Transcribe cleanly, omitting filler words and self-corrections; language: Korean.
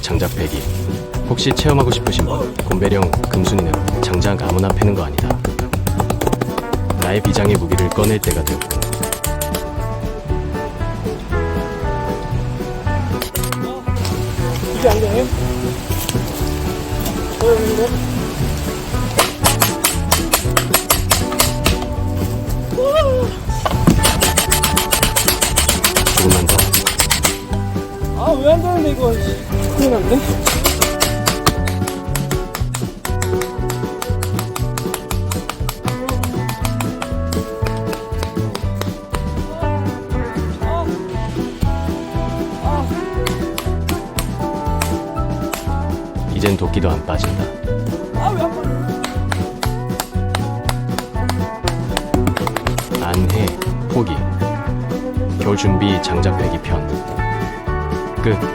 장작 패기. 혹시 체험하고 싶으신 분, 곰배령 금순이는 장작 아무나 패는 거 아니다. 나의 비장의 무기를 꺼낼 때가 되었고, 이게 안 돼? 어려운데? 조금만 더. 아, 왜 안 되는데, 이거. 큰일 났네. 이젠 도끼도 안 빠진다. 아, 왜 안 빠져? 안해, 포기. 겨울 준비 장작 패기 편. 끝.